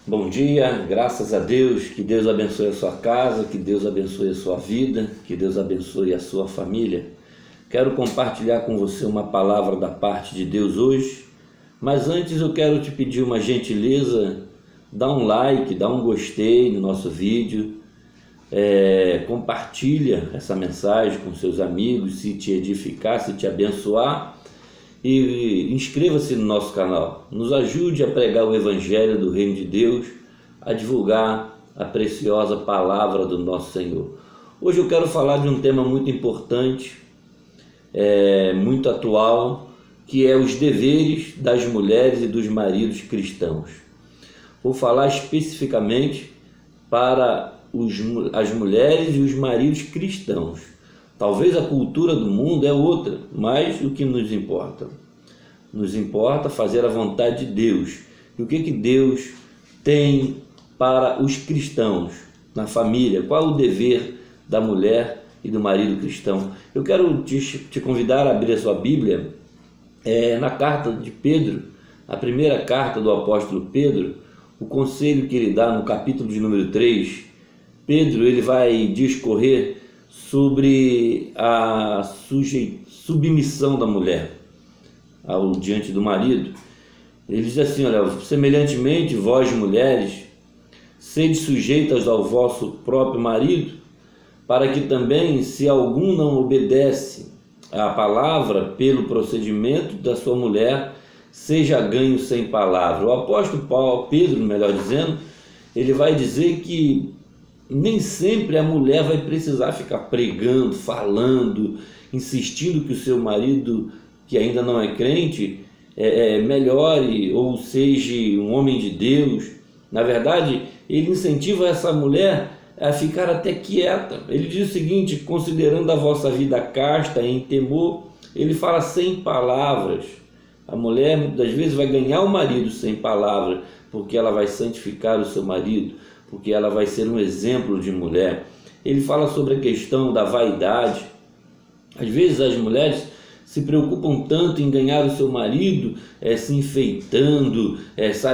Bom dia, graças a Deus, que Deus abençoe a sua casa, que Deus abençoe a sua vida, que Deus abençoe a sua família. Quero compartilhar com você uma palavra da parte de Deus hoje, mas antes eu quero te pedir uma gentileza, dá um like, dá um gostei no nosso vídeo, compartilha essa mensagem com seus amigos, se te edificar, se te abençoar, e inscreva-se no nosso canal, nos ajude a pregar o Evangelho do Reino de Deus, a divulgar a preciosa palavra do nosso Senhor. Hoje eu quero falar de um tema muito importante, muito atual, que é os deveres das mulheres e dos maridos cristãos. Vou falar especificamente para as mulheres e os maridos cristãos. Talvez a cultura do mundo é outra, mas o que nos importa? Nos importa fazer a vontade de Deus. E o que Deus tem para os cristãos na família? Qual é o dever da mulher e do marido cristão? Eu quero te convidar a abrir a sua Bíblia na carta de Pedro, a primeira carta do apóstolo Pedro, o conselho que ele dá no capítulo de número 3. Pedro ele vai discorrer sobre a submissão da mulher diante do marido. Ele diz assim, olha, semelhantemente vós mulheres, sede sujeitas ao vosso próprio marido, para que também, se algum não obedece à palavra pelo procedimento da sua mulher, seja ganho sem palavra. O apóstolo Pedro, melhor dizendo, ele vai dizer que nem sempre a mulher vai precisar ficar pregando, falando, insistindo que o seu marido, que ainda não é crente, melhore ou seja um homem de Deus. Na verdade, ele incentiva essa mulher a ficar até quieta. Ele diz o seguinte, considerando a vossa vida casta em temor, ele fala sem palavras. A mulher muitas vezes vai ganhar o marido sem palavras, porque ela vai santificar o seu marido, porque ela vai ser um exemplo de mulher. Ele fala sobre a questão da vaidade. Às vezes as mulheres se preocupam tanto em ganhar o seu marido, se enfeitando,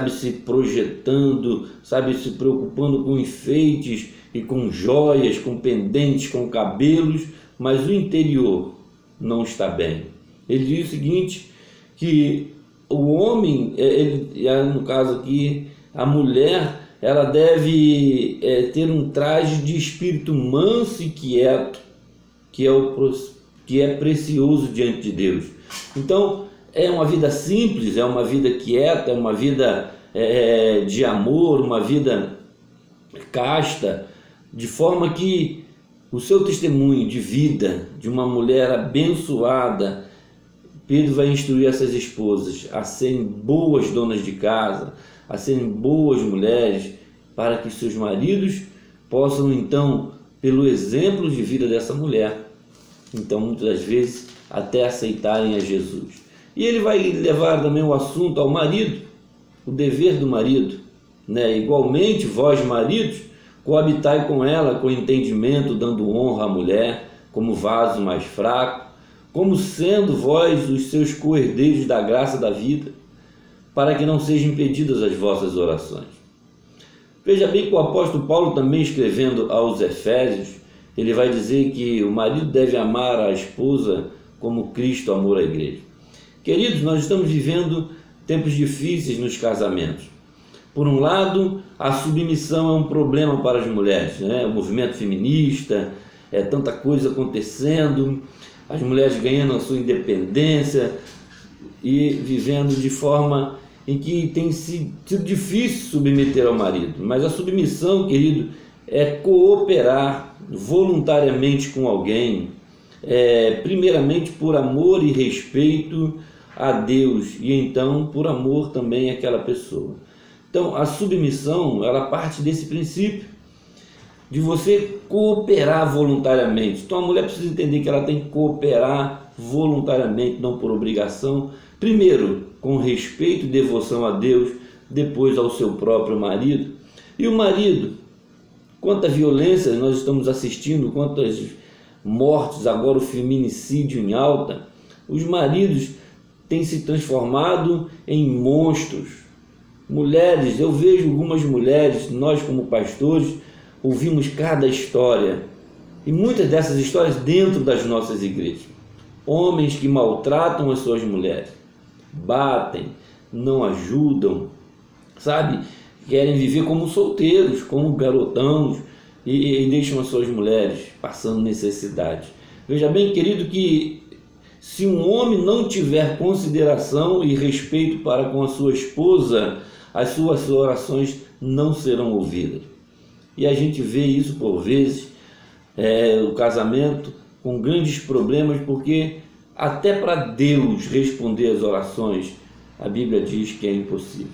se projetando, se preocupando com enfeites e com joias, com pendentes, com cabelos, mas o interior não está bem. Ele diz o seguinte, que o homem, no caso aqui, a mulher, ela deve ter um traje de espírito manso e quieto, que é precioso diante de Deus. Então, é uma vida simples, é uma vida quieta, é uma vida de amor, uma vida casta, de forma que o seu testemunho de vida de uma mulher abençoada, Pedro vai instruir essas esposas a serem boas donas de casa, a serem boas mulheres, para que seus maridos possam, então, pelo exemplo de vida dessa mulher, então, muitas vezes, até aceitarem a Jesus. E ele vai levar também o assunto ao marido, o dever do marido, Igualmente, vós, maridos, coabitai com ela com entendimento, dando honra à mulher, como vaso mais fraco, como sendo vós os seus co-herdeiros da graça da vida, para que não sejam impedidas as vossas orações. Veja bem que o apóstolo Paulo, também escrevendo aos Efésios, ele vai dizer que o marido deve amar a esposa como Cristo amou a igreja. Queridos, nós estamos vivendo tempos difíceis nos casamentos. Por um lado, a submissão é um problema para as mulheres, O movimento feminista, tanta coisa acontecendo, as mulheres ganhando a sua independência e vivendo de forma em que tem sido difícil submeter ao marido. Mas a submissão, querido, é cooperar voluntariamente com alguém, primeiramente por amor e respeito a Deus, e então por amor também àquela pessoa. Então a submissão, ela parte desse princípio de você cooperar voluntariamente. Então a mulher precisa entender que ela tem que cooperar voluntariamente, não por obrigação, primeiro com respeito e devoção a Deus, depois ao seu próprio marido. E o marido, quanta violência nós estamos assistindo, quantas mortes, agora o feminicídio em alta, os maridos têm se transformado em monstros, Mulheres, eu vejo algumas mulheres, nós como pastores, ouvimos cada história, e muitas dessas histórias dentro das nossas igrejas. Homens que maltratam as suas mulheres, batem, não ajudam, sabe? Querem viver como solteiros, como garotãos, e deixam as suas mulheres passando necessidade. Veja bem, querido, que se um homem não tiver consideração e respeito para com a sua esposa, as suas orações não serão ouvidas. E a gente vê isso por vezes, o casamento com grandes problemas, porque até para Deus responder as orações, a Bíblia diz que é impossível.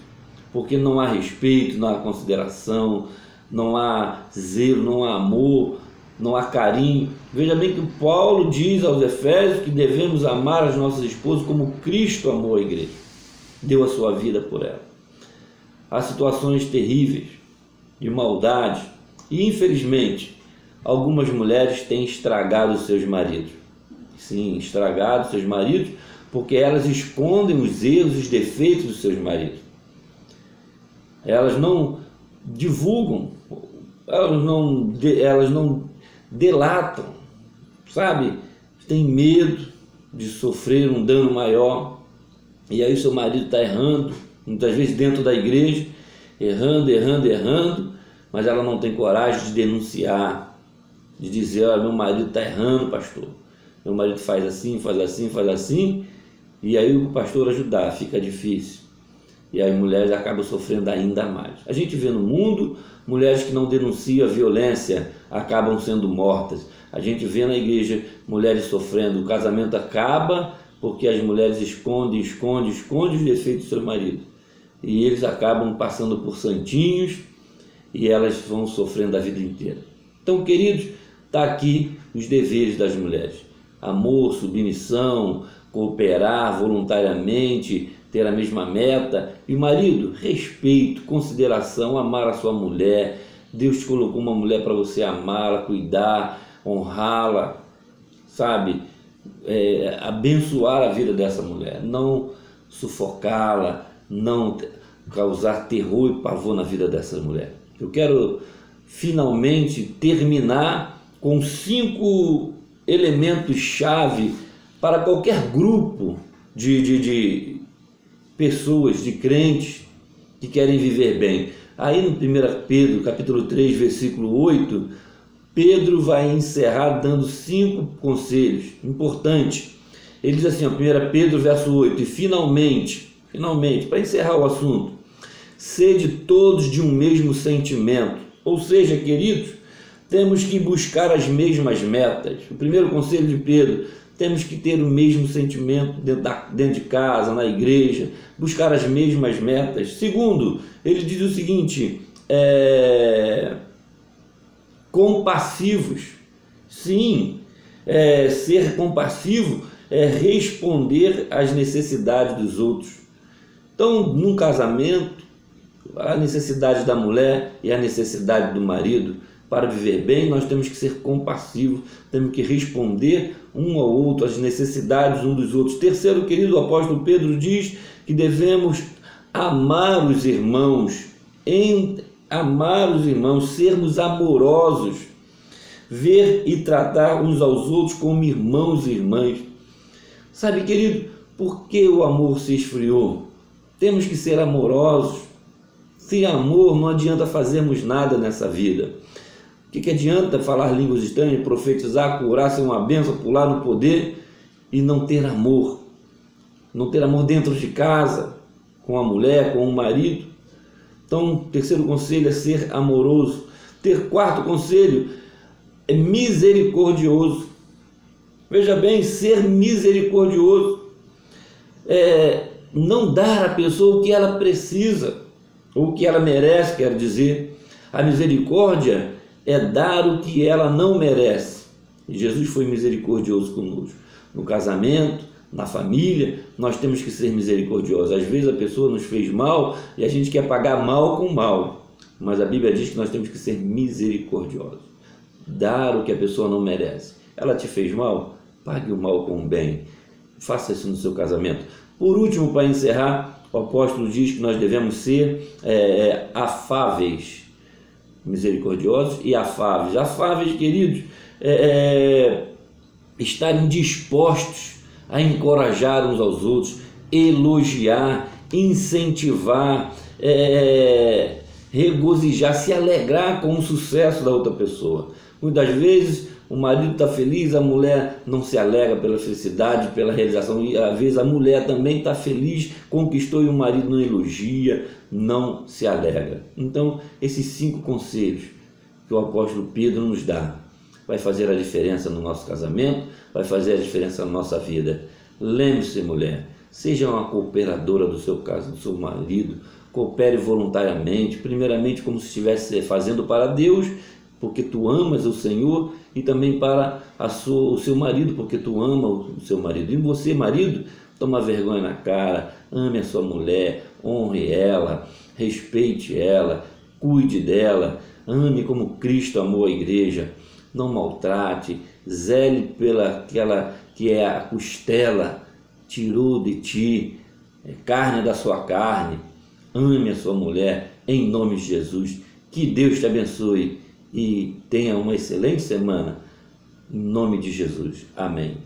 Porque não há respeito, não há consideração, não há zelo, não há amor, não há carinho. Veja bem que Paulo diz aos Efésios que devemos amar as nossas esposas como Cristo amou a igreja, deu a sua vida por ela. Há situações terríveis de maldade e, infelizmente, algumas mulheres têm estragado os seus maridos. Sim, estragado seus maridos, porque elas escondem os erros e os defeitos dos seus maridos. Elas não divulgam, elas não delatam, sabe? Tem medo de sofrer um dano maior, e aí o seu marido está errando, muitas vezes dentro da igreja, errando, mas ela não tem coragem de denunciar, de dizer: olha, meu marido está errando, pastor, meu marido faz assim, e aí o pastor ajudar, fica difícil. E aí mulheres acabam sofrendo ainda mais. A gente vê no mundo mulheres que não denunciam a violência, acabam sendo mortas. A gente vê na igreja mulheres sofrendo, o casamento acaba porque as mulheres escondem os defeitos do seu marido. E eles acabam passando por santinhos e elas vão sofrendo a vida inteira. Então, queridos, está aqui os deveres das mulheres: amor, submissão, cooperar voluntariamente, ter a mesma meta. E marido, respeito, consideração, amar a sua mulher. Deus te colocou uma mulher para você amá-la, cuidar, honrá-la, sabe? Abençoar a vida dessa mulher, não sufocá-la, não causar terror e pavor na vida dessa mulher. Eu quero finalmente terminar com 5 elementos-chave para qualquer grupo de pessoas, de crentes que querem viver bem. Aí no 1 Pedro, capítulo 3, versículo 8, Pedro vai encerrar dando 5 conselhos importantes. Ele diz assim, 1 Pedro, verso 8, e finalmente, para encerrar o assunto, sede todos de um mesmo sentimento. Ou seja, queridos, temos que buscar as mesmas metas. O primeiro conselho de Pedro: temos que ter o mesmo sentimento dentro de casa, na igreja, buscar as mesmas metas. Segundo, ele diz o seguinte, compassivos. Sim, ser compassivo é responder às necessidades dos outros. Então, num casamento, a necessidade da mulher e a necessidade do marido, para viver bem, nós temos que ser compassivos, temos que responder um ao outro, às necessidades um dos outros. Terceiro, querido, o apóstolo Pedro diz que devemos amar os irmãos, sermos amorosos, ver e tratar uns aos outros como irmãos e irmãs. Sabe, querido, por que o amor se esfriou? Temos que ser amorosos. Sem amor não adianta fazermos nada nessa vida. O que adianta falar línguas estranhas, profetizar, curar, ser uma bênção, pular no poder e não ter amor? Não ter amor dentro de casa, com a mulher, com o marido. Então, o terceiro conselho é ser amoroso. Quarto conselho é misericordioso. Veja bem, ser misericordioso é não dar à pessoa o que ela precisa, ou o que ela merece, quero dizer. A misericórdia é dar o que ela não merece. E Jesus foi misericordioso conosco. No casamento, na família, nós temos que ser misericordiosos. Às vezes a pessoa nos fez mal e a gente quer pagar mal com mal. Mas a Bíblia diz que nós temos que ser misericordiosos. Dar o que a pessoa não merece. Ela te fez mal? Pague o mal com o bem. Faça isso no seu casamento. Por último, para encerrar, O apóstolo diz que nós devemos ser afáveis, misericordiosos e afáveis. Afáveis, queridos, estarem dispostos a encorajar uns aos outros, elogiar, incentivar, regozijar, se alegrar com o sucesso da outra pessoa. Muitas vezes o marido está feliz, a mulher não se alegra pela felicidade, pela realização, e às vezes a mulher também está feliz, conquistou e o marido não elogia, não se alegra. Então, esses 5 conselhos que o apóstolo Pedro nos dá vai fazer a diferença no nosso casamento, vai fazer a diferença na nossa vida. Lembre-se, mulher, seja uma cooperadora do seu caso, do seu marido, coopere voluntariamente, primeiramente como se estivesse fazendo para Deus, porque tu amas o Senhor, e também para o seu marido, porque tu ama o seu marido. E você, marido, toma vergonha na cara, ame a sua mulher, honre ela, respeite ela, cuide dela, ame como Cristo amou a igreja, não maltrate, zele pela aquela que é a costela, tirou de ti, carne da sua carne. Ame a sua mulher em nome de Jesus. Que Deus te abençoe e tenha uma excelente semana em nome de Jesus. Amém.